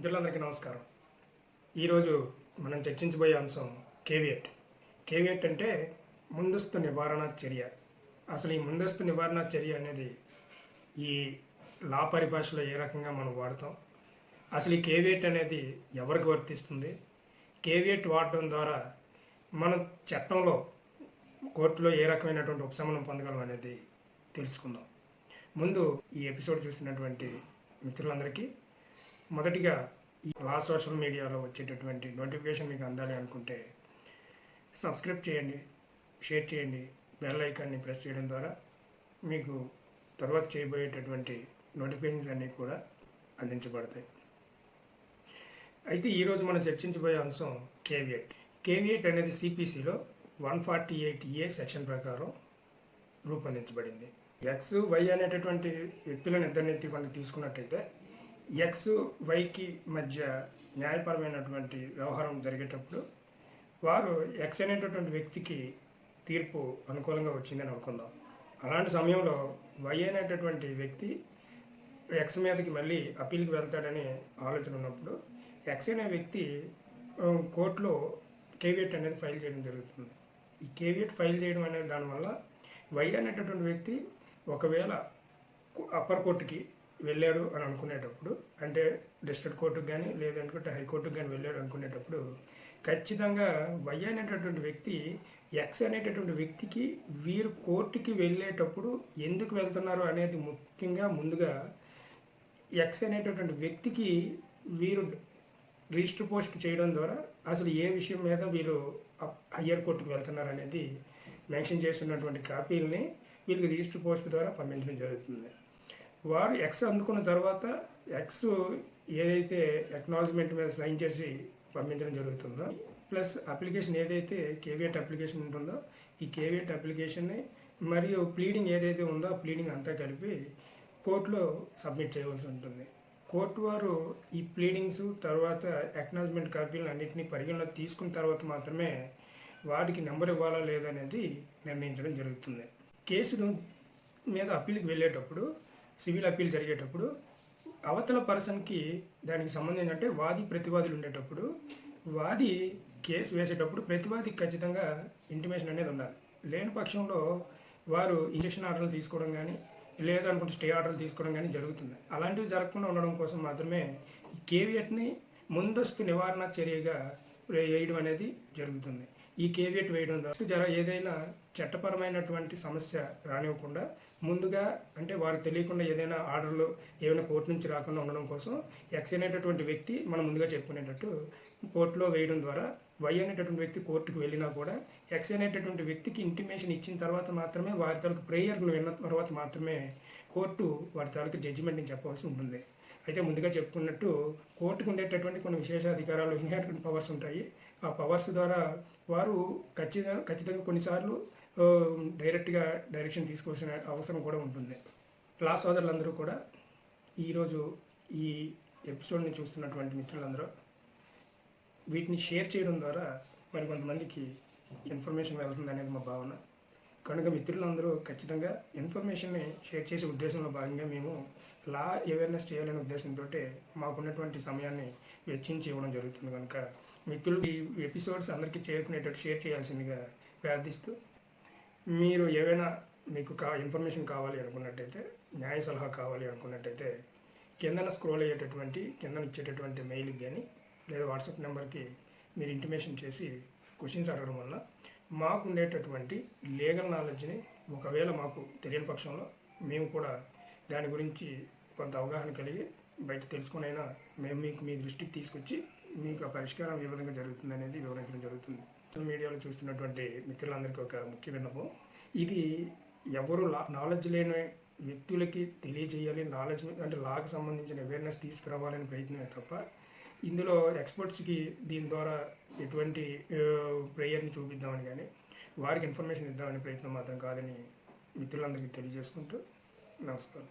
మిత్రులందరికీ నమస్కారం. ఈరోజు మనం చర్చించబోయే అంశం కేవియట్. కేవియట్ అంటే ముందస్తు నివారణ చర్య. అసలు ఈ ముందస్తు నివారణ చర్య అనేది ఈ లా పరిభాషలో ఏ రకంగా మనం వాడతాం, అసలు ఈ కేవియట్ అనేది ఎవరికి వర్తిస్తుంది, కేవియట్ వాడటం ద్వారా మనం చట్టంలో కోర్టులో ఏ రకమైనటువంటి ఉపశమనం పొందగలం అనేది తెలుసుకుందాం. ముందు ఈ ఎపిసోడ్ చూసినటువంటి మిత్రులందరికీ మొదటిగా ఈ లా సోషల్ మీడియాలో వచ్చేటటువంటి నోటిఫికేషన్ మీకు అందాలి అనుకుంటే సబ్స్క్రైబ్ చేయండి, షేర్ చేయండి, బెల్ ఐకాన్ని ప్రెస్ చేయడం ద్వారా మీకు తర్వాత చేయబోయేటటువంటి నోటిఫికేషన్స్ అన్నీ కూడా అందించబడతాయి. అయితే ఈరోజు మనం చర్చించబోయే అంశం కేవియట్. కేవియట్ అనేది సిపిసిలో 148A సెక్షన్ ప్రకారం రూపొందించబడింది. ఎక్స్ వై అనేటటువంటి వ్యక్తులను ఇద్దరిని మనం తీసుకున్నట్టయితే ఎక్స్ వైకి మధ్య న్యాయపరమైనటువంటి వ్యవహారం జరిగేటప్పుడు వారు ఎక్స్ అనేటటువంటి వ్యక్తికి తీర్పు అనుకూలంగా వచ్చిందని అనుకుందాం. అలాంటి సమయంలో వై అనేటటువంటి వ్యక్తి ఎక్స్ మీదకి మళ్ళీ అప్పీల్కి వెళ్తాడని ఆలోచన ఉన్నప్పుడు ఎక్స్ అనే వ్యక్తి కోర్టులో కేవియట్ అనేది ఫైల్ చేయడం జరుగుతుంది. ఈ కేవియట్ ఫైల్ చేయడం అనేది దానివల్ల వై అనేటటువంటి వ్యక్తి ఒకవేళ అప్పర్ కోర్టుకి వెళ్ళాడు అని అనుకునేటప్పుడు, అంటే డిస్ట్రిక్ట్ కోర్టుకు కానీ లేదంటే హైకోర్టుకు కానీ వెళ్ళాడు అనుకునేటప్పుడు ఖచ్చితంగా వై అనేటటువంటి వ్యక్తి ఎక్స్ అనేటటువంటి వ్యక్తికి వీరు కోర్టుకి వెళ్ళేటప్పుడు ఎందుకు వెళ్తున్నారు అనేది ముఖ్యంగా ముందుగా ఎక్స్ అనేటటువంటి వ్యక్తికి వీరు రిజిస్టర్ పోస్ట్ చేయడం ద్వారా అసలు ఏ విషయం మీద వీరు హయ్యర్ కోర్టుకు వెళ్తున్నారు అనేది మెన్షన్ చేస్తున్నటువంటి కాపీలని వీళ్ళకి రిజిస్టర్ పోస్ట్ ద్వారా పంపించడం జరుగుతుంది. వారు ఎక్స్ అందుకున్న తర్వాత ఎక్స్ ఏదైతే అక్నాలజ్మెంట్ మీద సైన్ చేసి పంపించడం జరుగుతుందో ప్లస్ అప్లికేషన్ ఏదైతే కేవియట్ అప్లికేషన్ ఉంటుందో ఈ కేవియట్ అప్లికేషన్ని మరియు ప్లీడింగ్ ఏదైతే ఉందో ఆ ప్లీడింగ్ అంతా కలిపి కోర్టులో సబ్మిట్ చేయవలసి ఉంటుంది. కోర్టు వారు ఈ ప్లీడింగ్స్ తర్వాత అక్నాలజ్మెంట్ కాపీలను అన్నింటినీ పరిగణలోకి తీసుకున్న తర్వాత మాత్రమే వాటికి నెంబర్ ఇవ్వాలా లేదనేది నిర్ణయించడం జరుగుతుంది. కేసును మీద అప్పీల్కి వెళ్ళేటప్పుడు సివిల్ అప్పీల్ జరిగేటప్పుడు అవతల పర్సన్కి దానికి సంబంధించి అంటే వాది ప్రతివాదులు ఉండేటప్పుడు వాది కేసు వేసేటప్పుడు ప్రతివాదికి ఖచ్చితంగా ఇంటిమేషన్ అనేది ఉండాలి. లేని పక్షంలో వారు ఇంజక్షన్ ఆర్డర్లు తీసుకోవడం కానీ లేదనుకుంటే స్టే ఆర్డర్లు తీసుకోవడం కానీ జరుగుతుంది. అలాంటివి జరగకుండా ఉండడం కోసం మాత్రమే ఈ కేవియట్ని ముందస్తు నివారణ చర్యగా వేయడం అనేది జరుగుతుంది. ఈ కేవియట్ వేయడం ద్వారా ఏదైనా చట్టపరమైనటువంటి సమస్య రానివ్వకుండా ముందుగా అంటే వారికి తెలియకుండా ఏదైనా ఆర్డర్లు ఏమైనా కోర్టు నుంచి రాకుండా ఉండడం కోసం ఎక్స్ అనేటటువంటి వ్యక్తి మనం ముందుగా చెప్పుకునేటట్టు కోర్టులో వేయడం ద్వారా వై అనేటటువంటి వ్యక్తి కోర్టుకు వెళ్ళినా కూడా ఎక్స్ అనేటటువంటి వ్యక్తికి ఇంటిమేషన్ ఇచ్చిన తర్వాత మాత్రమే వారి తాలూకు ప్రేయర్ను విన్న తర్వాత మాత్రమే కోర్టు వారి తాలూకు జడ్జిమెంట్ని చెప్పవలసి ఉంటుంది. అయితే ముందుగా చెప్పుకున్నట్టు కోర్టుకు ఉండేటటువంటి కొన్ని విశేష అధికారాలు ఇన్హెరిటెడ్ పవర్స్ ఉంటాయి. ఆ పవర్స్ ద్వారా వారు ఖచ్చితంగా కొన్నిసార్లు డైరెక్ట్గా డైరెక్షన్ తీసుకోవాల్సిన అవసరం కూడా ఉంటుంది. లా సోదరులందరూ కూడా ఈరోజు ఈ ఎపిసోడ్ని చూస్తున్నటువంటి మిత్రులందరూ వీటిని షేర్ చేయడం ద్వారా మరి కొంతమందికి ఇన్ఫర్మేషన్ వెళ్తుంది అనేది మా భావన. కనుక మిత్రులందరూ ఖచ్చితంగా ఇన్ఫర్మేషన్ని షేర్ చేసే ఉద్దేశంలో భాగంగా మేము లా అవేర్నెస్ చేయాలనే ఉద్దేశంతో మాకున్నటువంటి సమయాన్ని వెచ్చించి ఇవ్వడం జరుగుతుంది. కనుక మిత్రులు ఈ ఎపిసోడ్స్ అందరికీ చేరుకునేటట్టు షేర్ చేయాల్సిందిగా ప్రార్థిస్తూ, మీరు ఏవైనా మీకు ఇన్ఫర్మేషన్ కావాలి అనుకున్నట్టయితే, న్యాయ సలహా కావాలి అనుకున్నట్టయితే కిందన స్క్రోల్ అయ్యేటటువంటి కిందన ఇచ్చేటటువంటి మెయిల్కి కానీ లేదా వాట్సాప్ నెంబర్కి మీరు ఇంటిమేషన్ చేసి క్వశ్చన్స్ అడగడం వల్ల మాకు ఉండేటటువంటి లీగల్ నాలెడ్జ్ని ఒకవేళ మాకు తెలియని పక్షంలో మేము కూడా దాని గురించి కొంత అవగాహన కలిగి బయట తెలుసుకునైనా మేము మీ దృష్టికి తీసుకొచ్చి మీకు ఆ పరిష్కారం ఏ విధంగా జరుగుతుంది అనేది వివరించడం జరుగుతుంది. సోషల్ మీడియాలో చూస్తున్నటువంటి మిత్రులందరికీ ఒక ముఖ్య విన్నపం, ఇది ఎవరు నాలెడ్జ్ లేని వ్యక్తులకి తెలియజేయాలి, నాలెడ్జ్ అంటే లాకి సంబంధించిన అవేర్నెస్ తీసుకురావాలని ప్రయత్నమే తప్ప ఇందులో ఎక్స్పర్ట్స్కి దీని ద్వారా ఎటువంటి ప్రేయర్ని చూపిద్దామని కానీ వారికి ఇన్ఫర్మేషన్ ఇద్దామనే ప్రయత్నం మాత్రం కాదని మిత్రులందరికీ తెలియజేసుకుంటూ నమస్కారం.